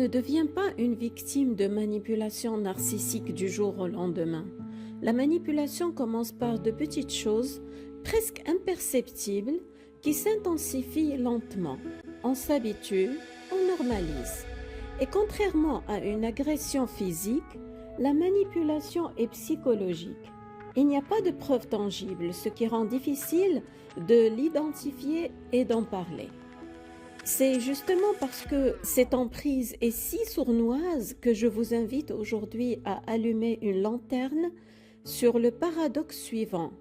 ne devient pas une victime de manipulation narcissique du jour au lendemain. La manipulation commence par de petites choses, presque imperceptibles, qui s'intensifient lentement. On s'habitue, on normalise. Et contrairement à une agression physique, la manipulation est psychologique. Il n'y a pas de preuve tangible, ce qui rend difficile de l'identifier et d'en parler. C'est justement parce que cette emprise est si sournoise que je vous invite aujourd'hui à allumer une lanterne sur le paradoxe suivant.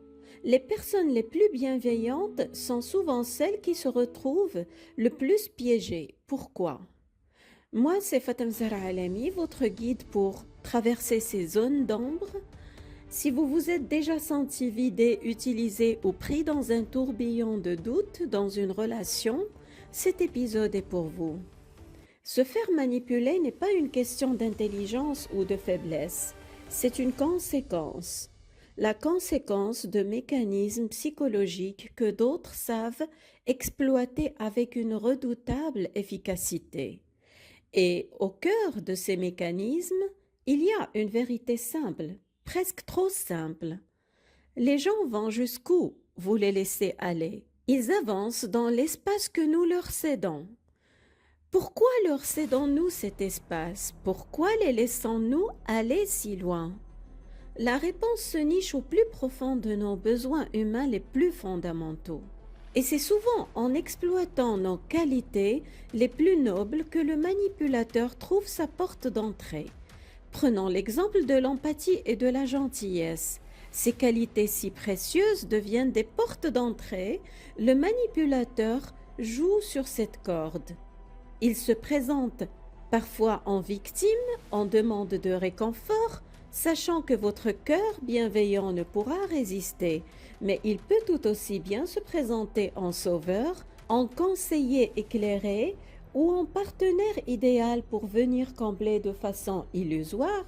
Les personnes les plus bienveillantes sont souvent celles qui se retrouvent le plus piégées. Pourquoi? Moi, c'est Fatem Zahra Alami, votre guide pour traverser ces zones d'ombre. Si vous vous êtes déjà senti vidé, utilisé ou pris dans un tourbillon de doute dans une relation, cet épisode est pour vous. Se faire manipuler n'est pas une question d'intelligence ou de faiblesse, c'est une conséquence. La conséquence de mécanismes psychologiques que d'autres savent exploiter avec une redoutable efficacité. Et au cœur de ces mécanismes, il y a une vérité simple, presque trop simple. Les gens vont jusqu'où vous les laissez aller. Ils avancent dans l'espace que nous leur cédons. Pourquoi leur cédons-nous cet espace? Pourquoi les laissons-nous aller si loin? La réponse se niche au plus profond de nos besoins humains les plus fondamentaux. Et c'est souvent en exploitant nos qualités les plus nobles que le manipulateur trouve sa porte d'entrée. Prenons l'exemple de l'empathie et de la gentillesse. Ces qualités si précieuses deviennent des portes d'entrée. Le manipulateur joue sur cette corde. Il se présente parfois en victime, en demande de réconfort, sachant que votre cœur bienveillant ne pourra résister, mais il peut tout aussi bien se présenter en sauveur, en conseiller éclairé ou en partenaire idéal pour venir combler de façon illusoire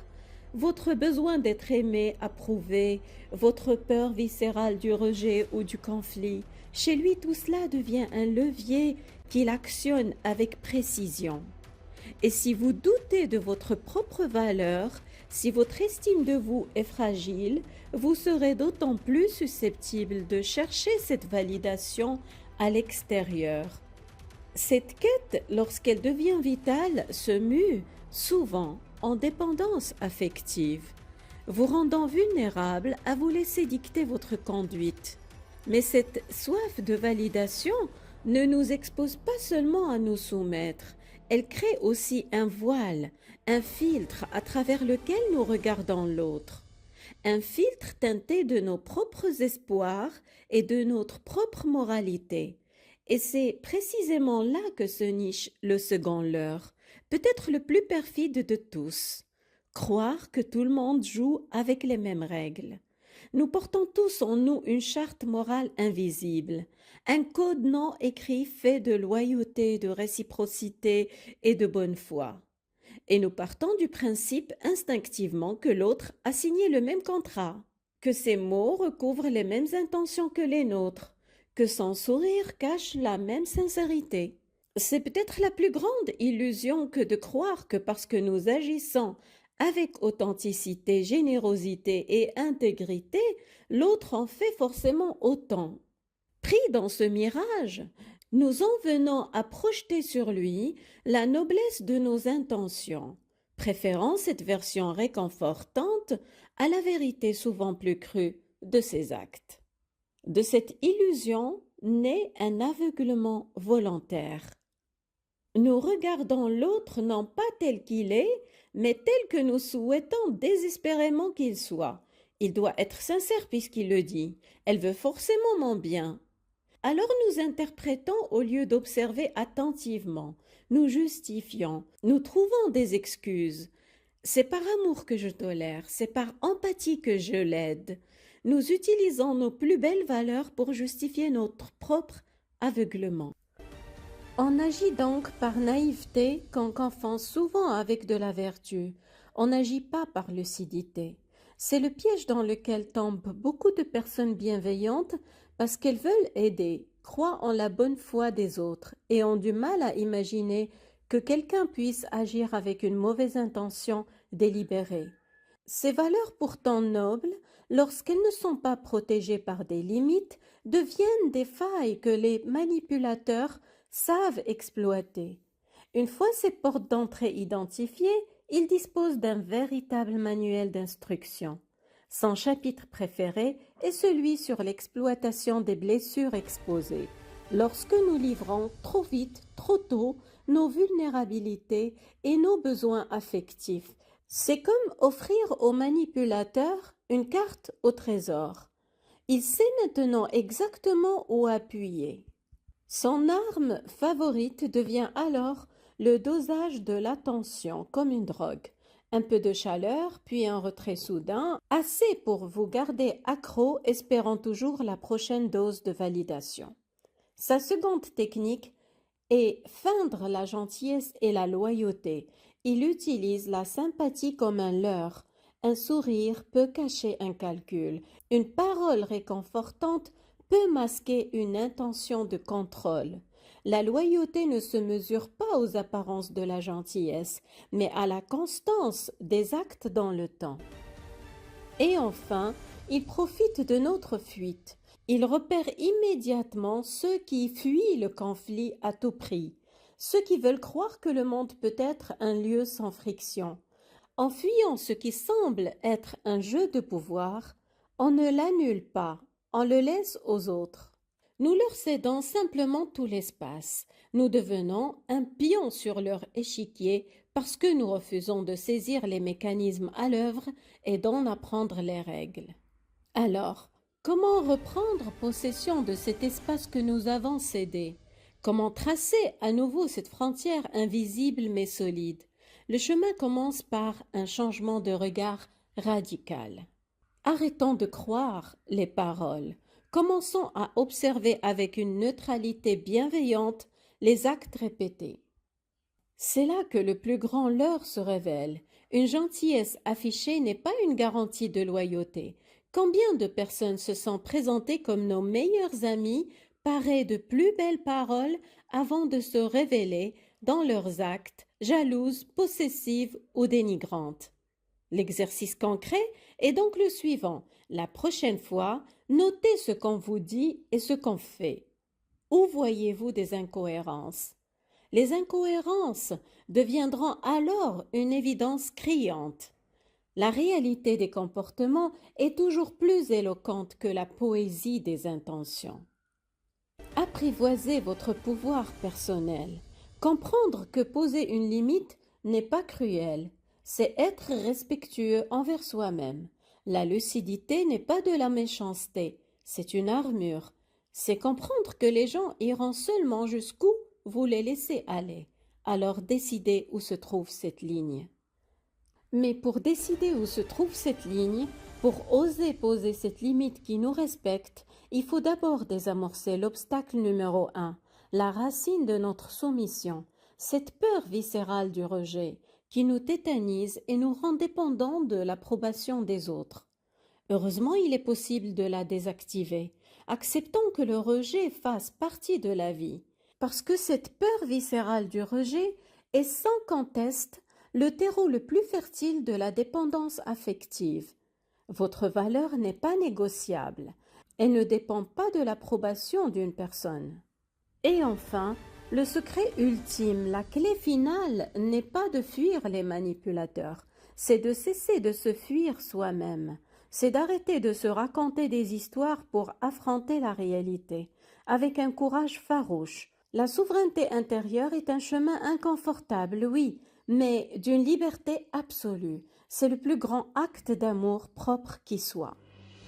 votre besoin d'être aimé, approuvé, votre peur viscérale du rejet ou du conflit. Chez lui, tout cela devient un levier qu'il actionne avec précision. Et si vous doutez de votre propre valeur, si votre estime de vous est fragile, vous serez d'autant plus susceptible de chercher cette validation à l'extérieur. Cette quête, lorsqu'elle devient vitale, se mue souvent en dépendance affective, vous rendant vulnérable à vous laisser dicter votre conduite. Mais cette soif de validation ne nous expose pas seulement à nous soumettre, elle crée aussi un voile, un filtre à travers lequel nous regardons l'autre. Un filtre teinté de nos propres espoirs et de notre propre moralité. Et c'est précisément là que se niche le second leurre, peut-être le plus perfide de tous. Croire que tout le monde joue avec les mêmes règles. Nous portons tous en nous une charte morale invisible, un code non écrit fait de loyauté, de réciprocité et de bonne foi. Et nous partons du principe instinctivement que l'autre a signé le même contrat, que ses mots recouvrent les mêmes intentions que les nôtres, que son sourire cache la même sincérité. C'est peut-être la plus grande illusion que de croire que parce que nous agissons avec authenticité, générosité et intégrité, l'autre en fait forcément autant. Pris dans ce mirage, nous en venons à projeter sur lui la noblesse de nos intentions, préférant cette version réconfortante à la vérité souvent plus crue de ses actes. De cette illusion naît un aveuglement volontaire. Nous regardons l'autre non pas tel qu'il est, mais tel que nous souhaitons désespérément qu'il soit. Il doit être sincère puisqu'il le dit. Elle veut forcément mon bien. Alors nous interprétons au lieu d'observer attentivement. Nous justifions, nous trouvons des excuses. C'est par amour que je tolère, c'est par empathie que je l'aide. Nous utilisons nos plus belles valeurs pour justifier notre propre aveuglement. On agit donc par naïveté qu'on confond souvent avec de la vertu. On n'agit pas par lucidité. C'est le piège dans lequel tombent beaucoup de personnes bienveillantes parce qu'elles veulent aider, croient en la bonne foi des autres et ont du mal à imaginer que quelqu'un puisse agir avec une mauvaise intention délibérée. Ces valeurs pourtant nobles, lorsqu'elles ne sont pas protégées par des limites, deviennent des failles que les manipulateurs savent exploiter. Une fois ces portes d'entrée identifiées, ils disposent d'un véritable manuel d'instruction. Son chapitre préféré est celui sur l'exploitation des blessures exposées. Lorsque nous livrons trop vite, trop tôt, nos vulnérabilités et nos besoins affectifs, c'est comme offrir au manipulateur une carte au trésor. Il sait maintenant exactement où appuyer. Son arme favorite devient alors le dosage de l'attention, comme une drogue. Un peu de chaleur, puis un retrait soudain, assez pour vous garder accro, espérant toujours la prochaine dose de validation. Sa seconde technique est feindre la gentillesse et la loyauté. Il utilise la sympathie comme un leurre. Un sourire peut cacher un calcul. Une parole réconfortante peut masquer une intention de contrôle. La loyauté ne se mesure pas aux apparences de la gentillesse, mais à la constance des actes dans le temps. Et enfin, il profite de notre fuite. Il repère immédiatement ceux qui fuient le conflit à tout prix, ceux qui veulent croire que le monde peut être un lieu sans friction. En fuyant ce qui semble être un jeu de pouvoir, on ne l'annule pas, on le laisse aux autres. Nous leur cédons simplement tout l'espace. Nous devenons un pion sur leur échiquier parce que nous refusons de saisir les mécanismes à l'œuvre et d'en apprendre les règles. Alors, comment reprendre possession de cet espace que nous avons cédé? Comment tracer à nouveau cette frontière invisible mais solide? Le chemin commence par un changement de regard radical. Arrêtons de croire les paroles. Commençons à observer avec une neutralité bienveillante les actes répétés. C'est là que le plus grand leurre se révèle. Une gentillesse affichée n'est pas une garantie de loyauté. Combien de personnes se sont présentées comme nos meilleurs amis, parées de plus belles paroles avant de se révéler, dans leurs actes, jalouses, possessives ou dénigrantes? L'exercice concret est donc le suivant. La prochaine fois, notez ce qu'on vous dit et ce qu'on fait. Où voyez-vous des incohérences? Les incohérences deviendront alors une évidence criante. La réalité des comportements est toujours plus éloquente que la poésie des intentions. Apprivoisez votre pouvoir personnel. Comprendre que poser une limite n'est pas cruel, c'est être respectueux envers soi-même. La lucidité n'est pas de la méchanceté, c'est une armure. C'est comprendre que les gens iront seulement jusqu'où vous les laissez aller. Alors décidez où se trouve cette ligne. Mais pour décider où se trouve cette ligne, pour oser poser cette limite qui nous respecte, il faut d'abord désamorcer l'obstacle numéro 1, la racine de notre soumission, cette peur viscérale du rejet qui nous tétanise et nous rend dépendants de l'approbation des autres. Heureusement, il est possible de la désactiver. Acceptons que le rejet fasse partie de la vie, parce que cette peur viscérale du rejet est sans conteste le terreau le plus fertile de la dépendance affective. Votre valeur n'est pas négociable. Elle ne dépend pas de l'approbation d'une personne. Et enfin, le secret ultime, la clé finale n'est pas de fuir les manipulateurs, c'est de cesser de se fuir soi-même. C'est d'arrêter de se raconter des histoires pour affronter la réalité, avec un courage farouche. La souveraineté intérieure est un chemin inconfortable, oui, mais d'une liberté absolue. C'est le plus grand acte d'amour propre qui soit.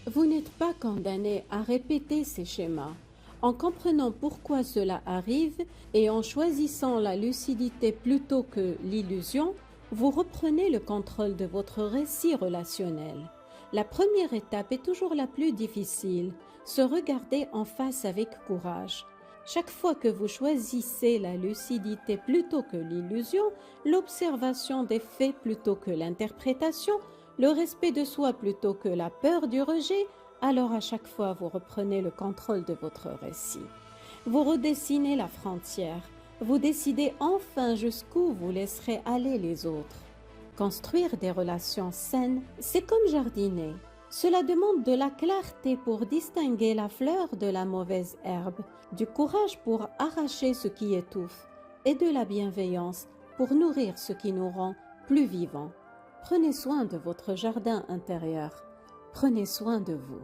Vous n'êtes pas condamné à répéter ces schémas. En comprenant pourquoi cela arrive et en choisissant la lucidité plutôt que l'illusion, vous reprenez le contrôle de votre récit relationnel. La première étape est toujours la plus difficile, se regarder en face avec courage. Chaque fois que vous choisissez la lucidité plutôt que l'illusion, l'observation des faits plutôt que l'interprétation, le respect de soi plutôt que la peur du rejet, alors à chaque fois vous reprenez le contrôle de votre récit. Vous redessinez la frontière. Vous décidez enfin jusqu'où vous laisserez aller les autres. Construire des relations saines, c'est comme jardiner. Cela demande de la clarté pour distinguer la fleur de la mauvaise herbe, du courage pour arracher ce qui étouffe et de la bienveillance pour nourrir ce qui nous rend plus vivants. Prenez soin de votre jardin intérieur. Prenez soin de vous.